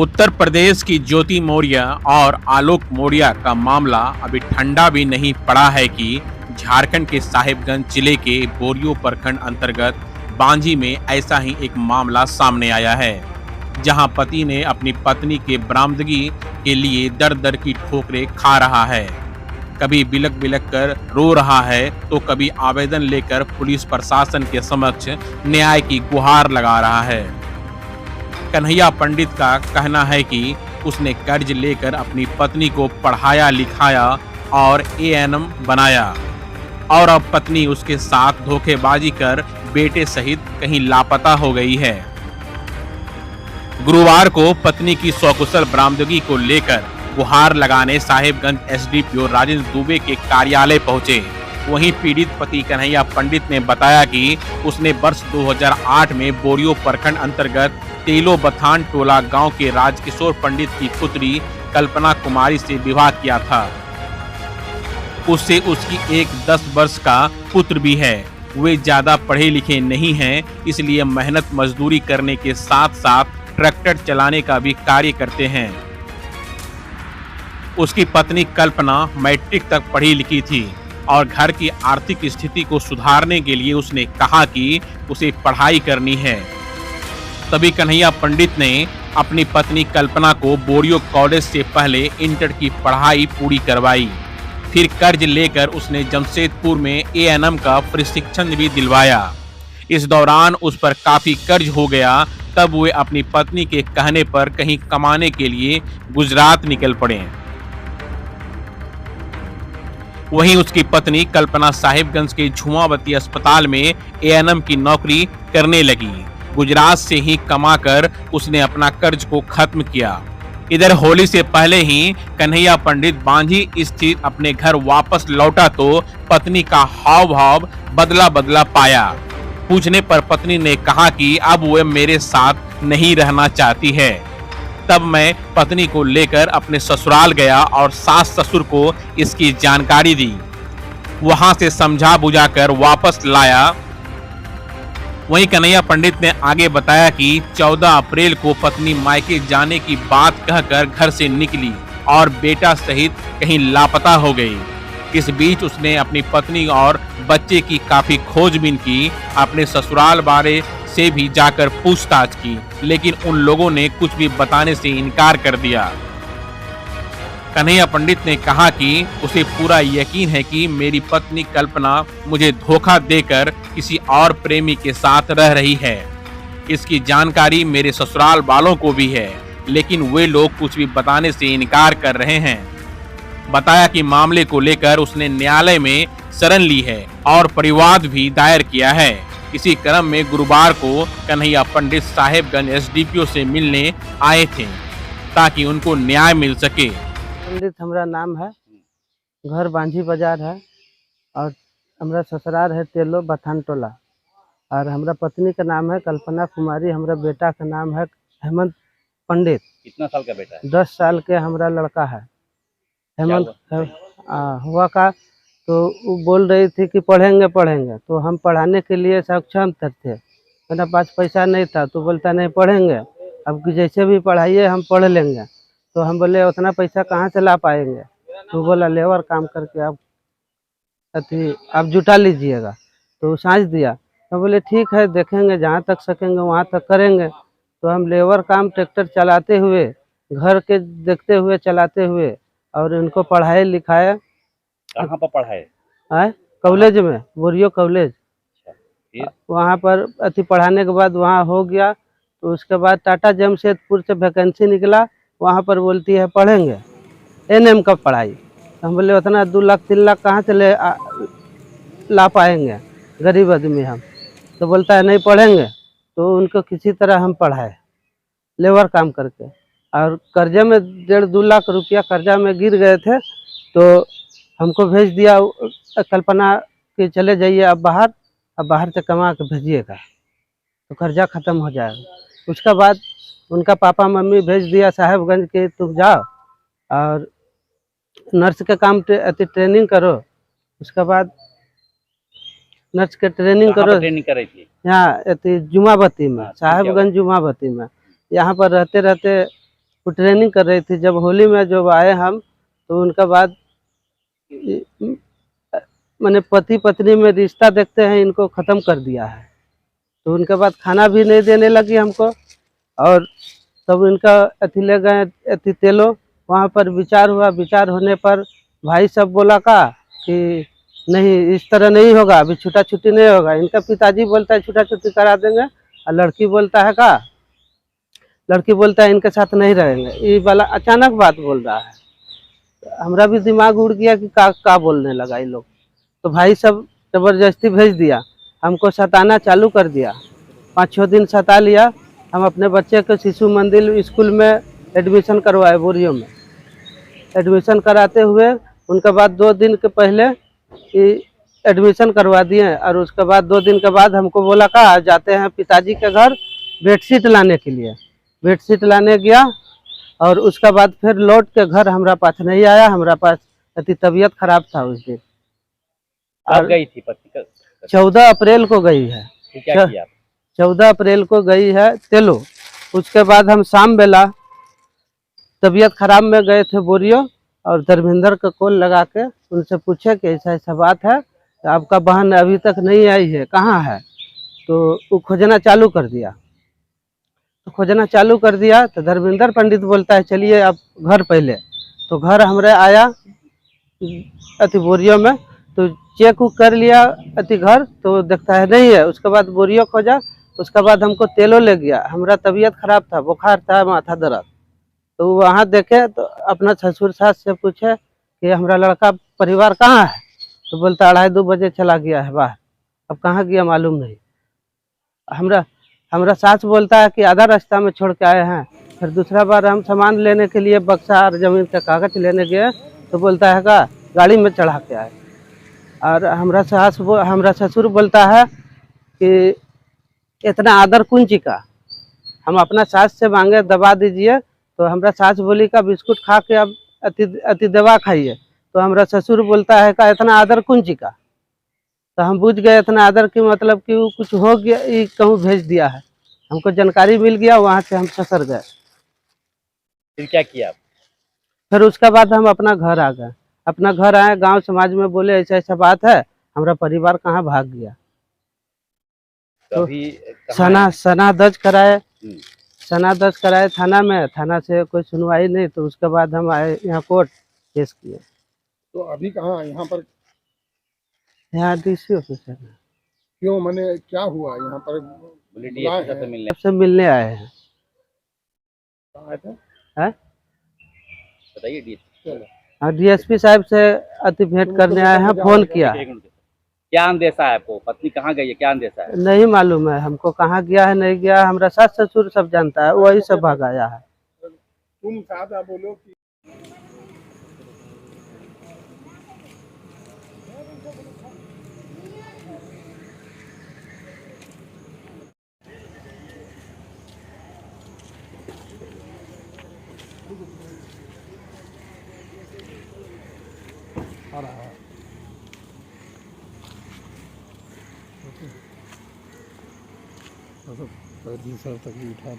उत्तर प्रदेश की ज्योति मौर्य और आलोक मौर्य का मामला अभी ठंडा भी नहीं पड़ा है कि झारखंड के साहिबगंज जिले के बोरियो प्रखंड अंतर्गत बांझी में ऐसा ही एक मामला सामने आया है, जहां पति ने अपनी पत्नी के बरामदगी के लिए दर दर की ठोकरें खा रहा है। कभी बिलक बिलक कर रो रहा है तो कभी आवेदन लेकर पुलिस प्रशासन के समक्ष न्याय की गुहार लगा रहा है। कन्हैया पंडित का कहना है कि उसने कर्ज लेकर अपनी पत्नी को पढ़ाया लिखाया और एएनएम बनाया और अब पत्नी उसके साथ धोखेबाजी कर बेटे सहित कहीं लापता हो गई है। गुरुवार को पत्नी की सकुशल बरामदगी को लेकर गुहार लगाने साहिबगंज एसडीपीओ राजेंद्र दुबे के कार्यालय पहुंचे। वहीं पीड़ित पति कन्हैया पंडित ने बताया कि उसने वर्ष 2008 में बोरियो प्रखंड अंतर्गत तेलो बथान टोला गांव के राजकिशोर पंडित की पुत्री कल्पना कुमारी से विवाह किया था। उससे उसकी एक 10 वर्ष का पुत्र भी है। वे ज्यादा पढ़े लिखे नहीं हैं, इसलिए मेहनत मजदूरी करने के साथ साथ ट्रैक्टर चलाने का भी कार्य करते हैं। उसकी पत्नी कल्पना मैट्रिक तक पढ़ी लिखी थी और घर की आर्थिक स्थिति को सुधारने के लिए उसने कहा कि उसे पढ़ाई करनी है। तभी कन्हैया पंडित ने अपनी पत्नी कल्पना को बोरियो कॉलेज से पहले इंटर की पढ़ाई पूरी करवाई। फिर कर्ज लेकर उसने जमशेदपुर में एएनएम का प्रशिक्षण भी दिलवाया। इस दौरान उस पर काफी कर्ज हो गया। तब वे अपनी पत्नी के कहने पर कहीं कमाने के लिए गुजरात निकल पड़े। वहीं उसकी पत्नी कल्पना साहिबगंज के झुमावती अस्पताल में एएनएम की नौकरी करने लगी। गुजरात से ही कमाकर उसने अपना कर्ज को खत्म किया। इधर होली से पहले ही कन्हैया पंडित बांझी स्थित अपने घर वापस लौटा तो पत्नी का हाव भाव बदला बदला पाया। पूछने पर पत्नी ने कहा कि अब वह मेरे साथ नहीं रहना चाहती है। तब मैं पत्नी को लेकर अपने ससुराल गया और सास ससुर को इसकी जानकारी दी। वहां से समझा बुझाकर वापस लाया। वहीं कन्हैया पंडित ने आगे बताया कि 14 अप्रैल को पत्नी मायके जाने की बात कहकर घर से निकली और बेटा सहित कहीं लापता हो गई। इस बीच उसने अपनी पत्नी और बच्चे की काफी खोजबीन की। अपने ससुराल बारे से भी जाकर पूछताछ की, लेकिन उन लोगों ने कुछ भी बताने से इनकार कर दिया। कन्हैया पंडित ने कहा कि उसे पूरा यकीन है कि मेरी पत्नी कल्पना मुझे धोखा देकर किसी और प्रेमी के साथ रह रही है। इसकी जानकारी मेरे ससुराल वालों को भी है, लेकिन वे लोग कुछ भी बताने से इनकार कर रहे हैं। बताया कि मामले को लेकर उसने न्यायालय में शरण ली है और परिवाद भी दायर किया है। इसी क्रम में गुरुवार को कन्हैया पंडित साहिबगंज एसडीपीओ से मिलने आए थे ताकि उनको न्याय मिल सके। पंडित हमारा नाम है, घर बांझी बाजार है और हमारा ससुराल है तेलो बथान टोला और हमारा पत्नी का नाम है कल्पना कुमारी। हमारा बेटा का नाम है हेमंत पंडित। कितना साल का बेटा है? 10 साल के हमारा लड़का है हेमंत। हुआ का तो वो बोल रही थी कि पढ़ेंगे पढ़ेंगे, तो हम पढ़ाने के लिए सक्षम थे। मेरा पास पैसा नहीं था तो बोलता नहीं पढ़ेंगे, अब जैसे भी पढ़ाइए हम पढ़ लेंगे। तो हम बोले उतना पैसा कहाँ से ला पाएंगे? तो बोला लेबर काम करके आप जुटा लीजिएगा। तो साँझ दिया तो बोले ठीक है देखेंगे, जहाँ तक सकेंगे वहाँ तक करेंगे। तो हम लेबर काम ट्रैक्टर चलाते हुए, घर के देखते हुए, चलाते हुए और इनको पढ़ाए लिखाए। कहाँ पर पढ़ाए? कॉलेज में, बोरियो कॉलेज। वहाँ पर पढ़ाने के बाद वहाँ हो गया। तो उसके बाद टाटा जमशेदपुर से वैकेंसी निकला, वहाँ पर बोलती है पढ़ेंगे एएनएम का पढ़ाई। तो हम बोले उतना 2 लाख 3 लाख कहाँ से ला पाएंगे, गरीब आदमी हम। तो बोलता है नहीं पढ़ेंगे। तो उनको किसी तरह हम पढ़ाए लेबर काम करके और कर्जे में 1.5-2 लाख रुपया कर्जा में गिर गए थे। तो हमको भेज दिया कल्पना कि चले जाइए अब बाहर से कमा के भेजिएगा तो कर्जा ख़त्म हो जाएगा। उसके बाद उनका पापा मम्मी भेज दिया साहेबगंज के, तुम जाओ और नर्स के काम ट्रेनिंग करो। उसके बाद नर्स के ट्रेनिंग करो। ट्रेनिंग कर रही थी यहाँ जुमावती में, साहेबगंज जुमावती में। यहाँ पर रहते रहते वो ट्रेनिंग कर रही थी। जब होली में जब आए हम, तो उनके बाद मैंने पति पत्नी में रिश्ता देखते हैं इनको ख़त्म कर दिया है। तो उनके बाद खाना भी नहीं देने लगी हमको। और तब इनका अथी ले गए अथी तेलो, वहाँ पर विचार हुआ। विचार होने पर भाई सब बोला का कि नहीं, इस तरह नहीं होगा, अभी छूटा छुट्टी नहीं होगा। इनका पिताजी बोलता है छूटा छुट्टी करा देंगे, और लड़की बोलता है का, लड़की बोलता है इनके साथ नहीं रहेंगे। ये वाला अचानक बात बोल रहा है। हमरा भी दिमाग उड़ गया कि का बोलने लगा ये लोग। तो भाई सब जबरदस्ती भेज दिया, हमको सताना चालू कर दिया। 5-6 दिन सता लिया। हम अपने बच्चे को शिशु मंदिर स्कूल में एडमिशन करवाए, बोरियो में एडमिशन कराते हुए उनके बाद 2 दिन के पहले एडमिशन करवा दिए। और उसके बाद 2 दिन के बाद हमको बोला का जाते हैं पिताजी के घर बेडशीट लाने के लिए। बेडशीट लाने गया, और उसके बाद फिर लौट के घर हमारा पास नहीं आया। हमारा पास अति तबीयत खराब था उस दिन। कब गई थी पत्नी का? 14 अप्रैल को गई है। फिर क्या किया? 14 अप्रैल को गई है तेलो। उसके बाद हम शाम बेला तबीयत खराब में गए थे बोरियो, और धर्मेंद्र का कॉल लगा के उनसे पूछे कि ऐसा ऐसा बात है, आपका बहन अभी तक नहीं आई है, कहाँ है। तो वो खोजना चालू कर दिया। तो खोजना चालू कर दिया तो धर्मेंद्र पंडित बोलता है चलिए आप घर पहले। तो घर हमारे आया अति बोरियो में, तो चेक उक कर लिया अति घर, तो देखता है नहीं है। उसके बाद बोरियो खोजा। उसके बाद हमको तेलो ले गया। हमारा तबीयत खराब था, बुखार था, माथा दर्द। तो वहाँ देखे तो अपना ससुर सास से पूछे कि हमारा लड़का परिवार कहाँ है। तो बोलता 2:30 बजे चला गया है बाहर, अब कहाँ गया मालूम नहीं। हमरा सास बोलता है कि आधा रास्ता में छोड़ के आए हैं। फिर दूसरा बार हम सामान लेने के लिए बक्सा और जमीन का कागज लेने गए, तो बोलता है का गाड़ी में चढ़ा के आए। और हमरा ससुर बोलता है कि इतना आदर कौन ची का, हम अपना सास से मांगे दवा दीजिए। तो हमरा सास बोली का बिस्कुट खा के अब अति दवा खाइए। तो हमरा ससुर बोलता है का इतना आदर कौन ची का। तो हम बुझ गए इतना आदर की मतलब कि वो कुछ हो गया, ये कहूँ भेज दिया है। हमको जानकारी मिल गया, वहाँ से हम ससुर गए। फिर क्या किया? फिर उसके बाद हम अपना घर आ गए। अपना घर आए, गांव समाज में बोले ऐसा ऐसा बात है, हमारा परिवार कहाँ भाग गया। तो अभी सना दर्ज कराए। सना दर्ज कराए थाना में, थाना से कोई सुनवाई नहीं। तो उसके बाद हम आए यहाँ कोर्ट, केस किए। तो अभी कहाँ यहाँ पर? यहाँ DC ऑफिस है। क्यों, मैंने क्या हुआ यहाँ पर? सबसे मिलने आए हैं। कहाँ आए थे? हैं? बताइए। हाँ, DSP साहब से अति भेंट करने आए हैं, फोन किया। क्या अंदेशा है आपको? पत्नी कहाँ गई है, क्या अंदेशा है? नहीं मालूम है हमको, कहाँ गया है नहीं गया। हमारा सास ससुर सब जानता है, वही सब भगाया है। तुम सादा बोलो कि आ रहा है। दूसरा तक उठा